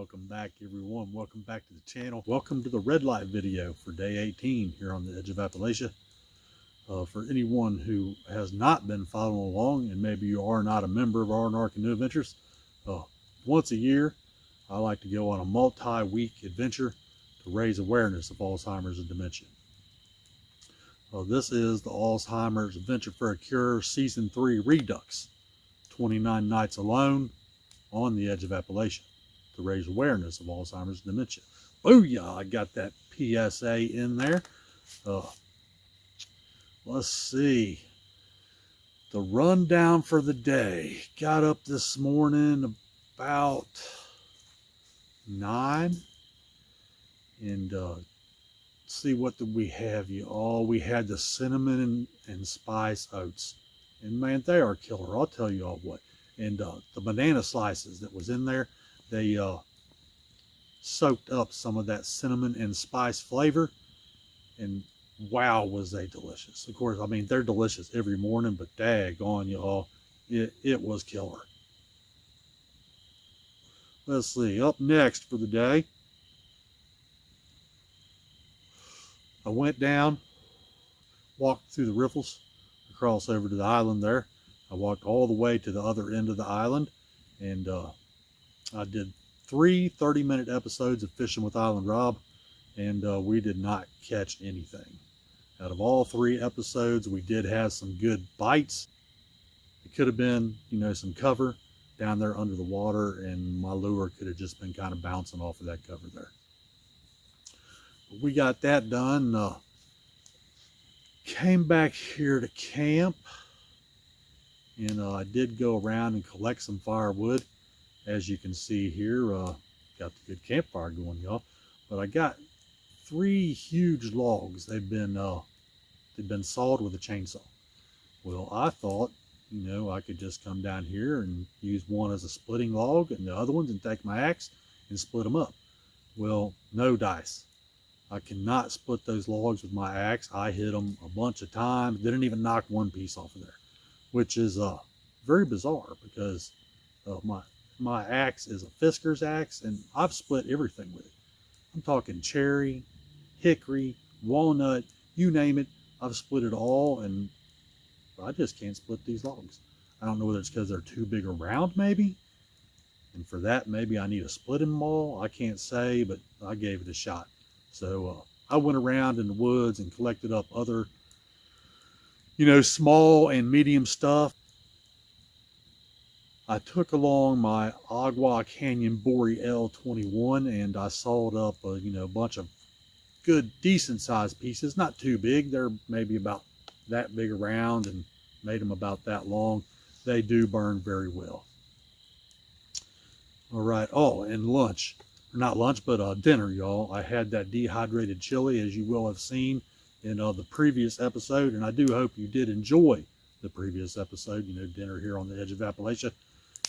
Welcome back, everyone. Welcome back to the channel. Welcome to the red light video for day 18 here on the edge of Appalachia. For anyone who has not been following along, and maybe you are not a member of R&R Canoe Adventures, once a year I like to go on a multi-week adventure to raise awareness of Alzheimer's and dementia. This is the Alzheimer's Adventure for a Cure Season 3 Redux. 29 nights alone on the edge of Appalachia to raise awareness of Alzheimer's and dementia. Booyah! I got that PSA in there. Let's see. The rundown for the day. Got up this morning about 9. And see, what did we have, you all? We had the cinnamon and spice oats. And man, they are killer. I'll tell you all what. And the banana slices that was in there, they soaked up some of that cinnamon and spice flavor, and wow, was they delicious. Of course, I mean, they're delicious every morning, but daggone, y'all, it was killer. Let's see, up next for the day, I went down, walked through the riffles, across over to the island there. I walked all the way to the other end of the island, and I did 3 30-minute episodes of Fishing with Island Rob, and we did not catch anything. Out of all 3 episodes, we did have some good bites. It could have been, you know, some cover down there under the water, and my lure could have just been kind of bouncing off of that cover there. But we got that done. Came back here to camp, and I did go around and collect some firewood. As you can see here, got the good campfire going, y'all. But I got 3 huge logs. They've been sawed with a chainsaw. Well, I thought, you know, I could just come down here and use one as a splitting log and the other ones and take my axe and split them up. Well, no dice. I cannot split those logs with my axe. I hit them a bunch of times, didn't even knock one piece off of there, which is very bizarre, because my axe is a Fisker's axe, and I've split everything with it. I'm talking cherry, hickory, walnut, you name it. I've split it all, and I just can't split these logs. I don't know whether it's because they're too big around, maybe. And for that, maybe I need a splitting maul. I can't say, but I gave it a shot. So I went around in the woods and collected up other, you know, small and medium stuff. I took along my Agua Canyon Bory L21, and I sawed up a bunch of good, decent sized pieces. Not too big. They're maybe about that big around, and made them about that long. They do burn very well. All right. Oh, and lunch. Not lunch, but dinner, y'all. I had that dehydrated chili, as you will have seen in the previous episode, and I do hope you did enjoy the previous episode, you know, dinner here on the edge of Appalachia.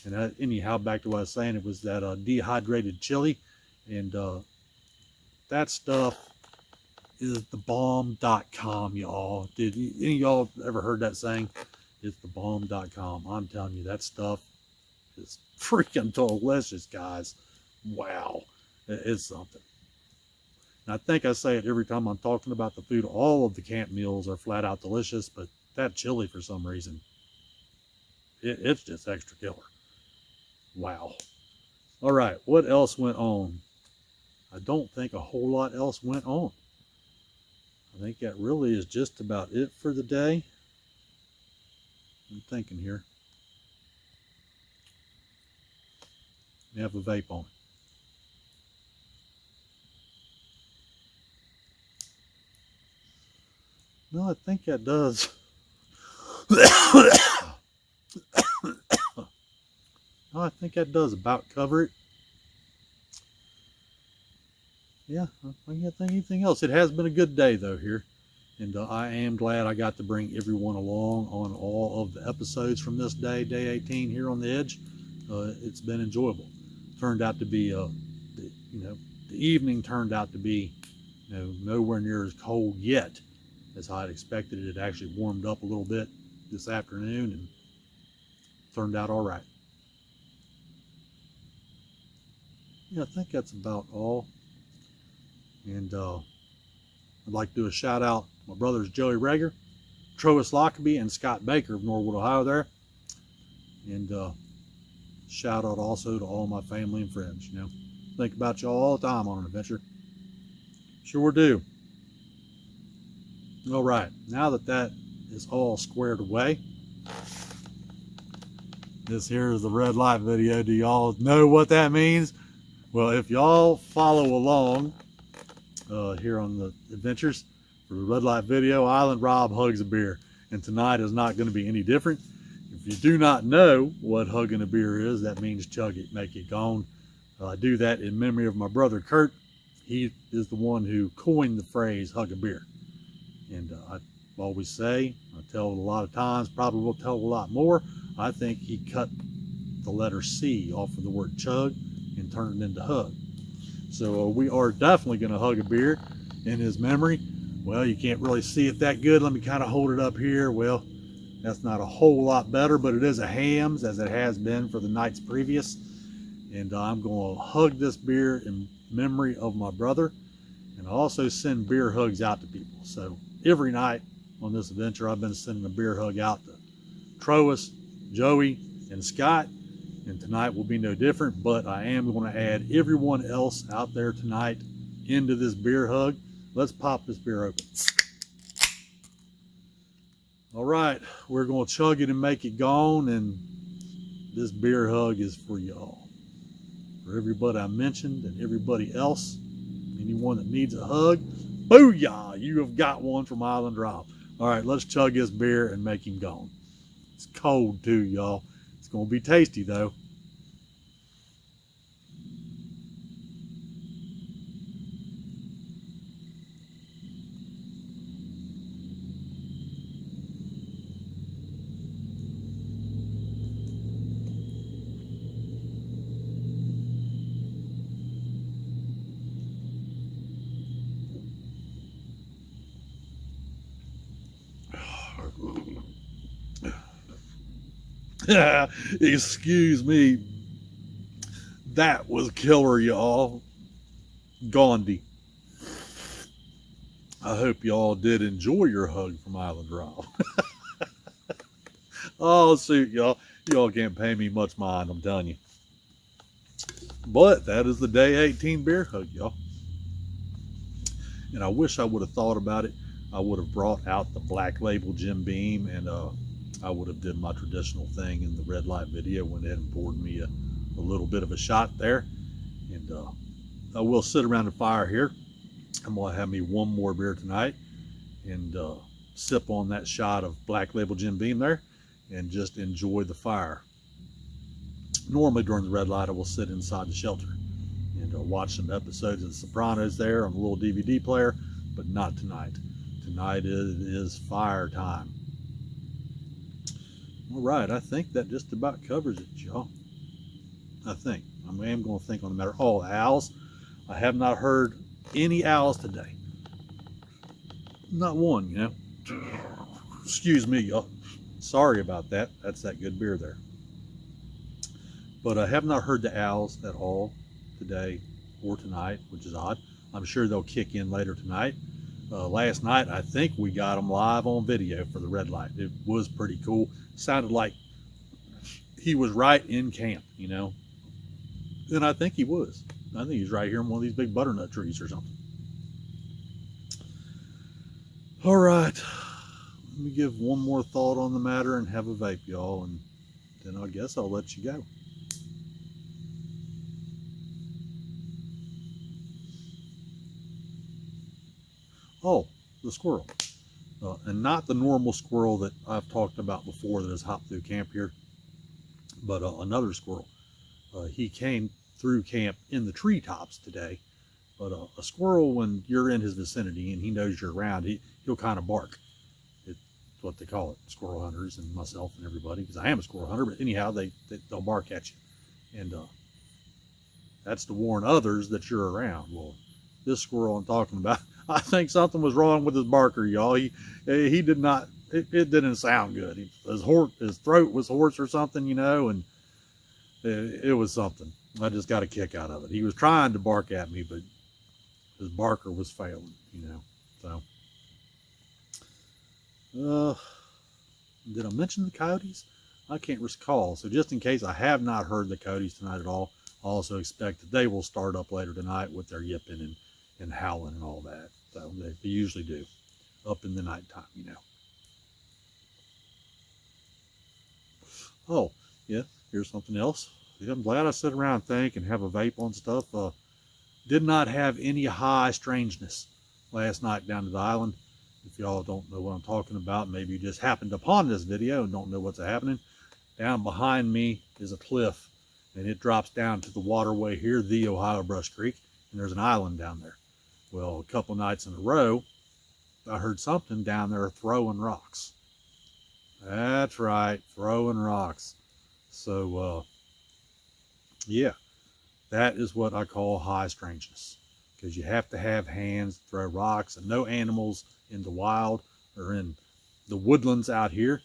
And anyhow, back to what I was saying, it was that dehydrated chili, and that stuff is thebomb.com, y'all. Did any of y'all ever heard that saying? It's thebomb.com. I'm telling you, that stuff is freaking delicious, guys. Wow, it's something. And I think I say it every time I'm talking about the food. All of the camp meals are flat out delicious, but that chili, for some reason, it's just extra killer. Wow. All right, what else went on? I don't think a whole lot else went on. I think that really is just about it for the day. I'm thinking here. You have a vape on. No, I think that does. No, I think that does about cover it. Yeah, I can't think anything else. It has been a good day, though, here. And I am glad I got to bring everyone along on all of the episodes from this day, day 18 here on the edge. It's been enjoyable. Turned out to be, the evening turned out to be, nowhere near as cold yet as I had expected. It actually warmed up a little bit this afternoon and turned out all right. yeah, I think that's about all. And I'd like to do a shout out to my brothers Joey Rager, Troas Lockerbie, and Scott Baker of Norwood, Ohio there. And shout out also to all my family and friends. You know, think about y'all all the time on an adventure. Sure do. All right, now that that is all squared away, this here is the red light video. Do y'all know what that means? Well, if y'all follow along here on the adventures for the red light video, Island Rob hugs a beer, and tonight is not going to be any different. If you do not know what hugging a beer is, that means chug it, make it gone. I do that in memory of my brother Kurt. He is the one who coined the phrase hug a beer. And I always say, I tell it a lot of times, probably will tell a lot more, I think he cut the letter C off of the word chug and turned it into hug. So we are definitely going to hug a beer in his memory. Well, you can't really see it that good. Let me kind of hold it up here. Well, that's not a whole lot better, but it is a Hams, as it has been for the nights previous. And I'm going to hug this beer in memory of my brother. And I also send beer hugs out to people. So every night on this adventure, I've been sending a beer hug out to Troas, Joey, and Scott. And tonight will be no different, but I am going to add everyone else out there tonight into this beer hug. Let's pop this beer open. All right, we're going to chug it and make it gone, and this beer hug is for y'all. For everybody I mentioned and everybody else, anyone that needs a hug, booyah, you have got one from Island Rob. All right, let's chug this beer and make him gone. It's cold too, y'all. It's going to be tasty though. Excuse me. That was killer, y'all. Gandhi. I hope y'all did enjoy your hug from Island Rob. Oh, shoot, y'all. Y'all can't pay me much mind, I'm telling you. But that is the day 18 beer hug, y'all. And I wish I would have thought about it. I would have brought out the Black Label Jim Beam, and I would have did my traditional thing in the red light video, went ahead and poured me a little bit of a shot there. And I will sit around the fire here. I'm going to have me one more beer tonight and sip on that shot of Black Label Jim Beam there and just enjoy the fire. Normally during the red light, I will sit inside the shelter and watch some episodes of The Sopranos there on the little DVD player, but not tonight. Tonight it is fire time. All right, I think that just about covers it, y'all. I think. I am going to think on the matter. Oh, owls. I have not heard any owls today. Not one, you know. Excuse me, y'all. Sorry about that. That's that good beer there. But I have not heard the owls at all today or tonight, which is odd. I'm sure they'll kick in later tonight. Last night, I think we got them live on video for the red light. It was pretty cool. Sounded like he was right in camp, you know. And I think he was. I think he's right here in one of these big butternut trees or something. All right. Let me give one more thought on the matter and have a vape, y'all. And then I guess I'll let you go. Oh, the squirrel. And not the normal squirrel that I've talked about before that has hopped through camp here, but another squirrel. He came through camp in the treetops today, but a squirrel, when you're in his vicinity and he knows you're around, he'll kind of bark. It's what they call it, squirrel hunters and myself and everybody, because I am a squirrel hunter, but anyhow, they'll bark at you. And that's to warn others that you're around. Well, this squirrel I'm talking about, I think something was wrong with his barker, y'all. He did not, it didn't sound good. His throat was hoarse or something, you know, and it was something. I just got a kick out of it. He was trying to bark at me, but his barker was failing, you know. So, did I mention the coyotes? I can't recall. So just in case I have not heard the coyotes tonight at all, I also expect that they will start up later tonight with their yipping and howling and all that. So they usually do up in the nighttime, you know. Oh, yeah, here's something else. Yeah, I'm glad I sit around and think and have a vape on stuff. Did not have any high strangeness last night down to the island. If y'all don't know what I'm talking about, maybe you just happened upon this video and don't know what's happening. Down behind me is a cliff, and it drops down to the waterway here, the Ohio Brush Creek, and there's an island down there. Well, a couple nights in a row, I heard something down there throwing rocks. That's right, throwing rocks. So, yeah, that is what I call high strangeness, because you have to have hands to throw rocks, and no animals in the wild or in the woodlands out here,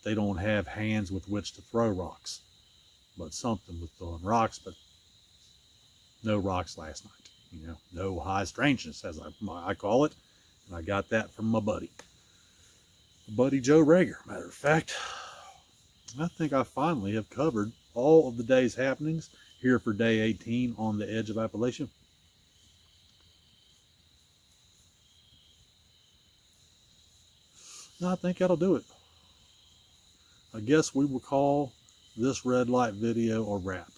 they don't have hands with which to throw rocks. But something with throwing rocks, but no rocks last night. You know, no high strangeness, as I call it. And I got that from my buddy Joe Rager. Matter of fact, I think I finally have covered all of the day's happenings here for day 18 on the edge of Appalachia. And I think that'll do it. I guess we will call this red light video a wrap.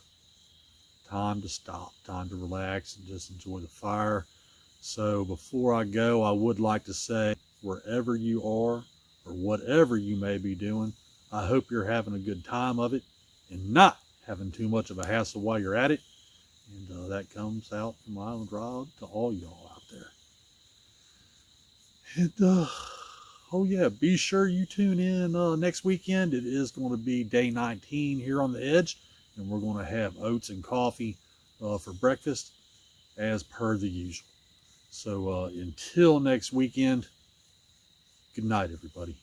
Time to stop, time to relax and just enjoy the fire. So before I go, I would like to say, wherever you are or whatever you may be doing, I hope you're having a good time of it and not having too much of a hassle while you're at it. And that comes out from Island Rod to all y'all out there. And oh yeah, be sure you tune in next weekend. It is going to be day 19 here on the edge, and we're going to have oats and coffee for breakfast as per the usual. So until next weekend, good night, everybody.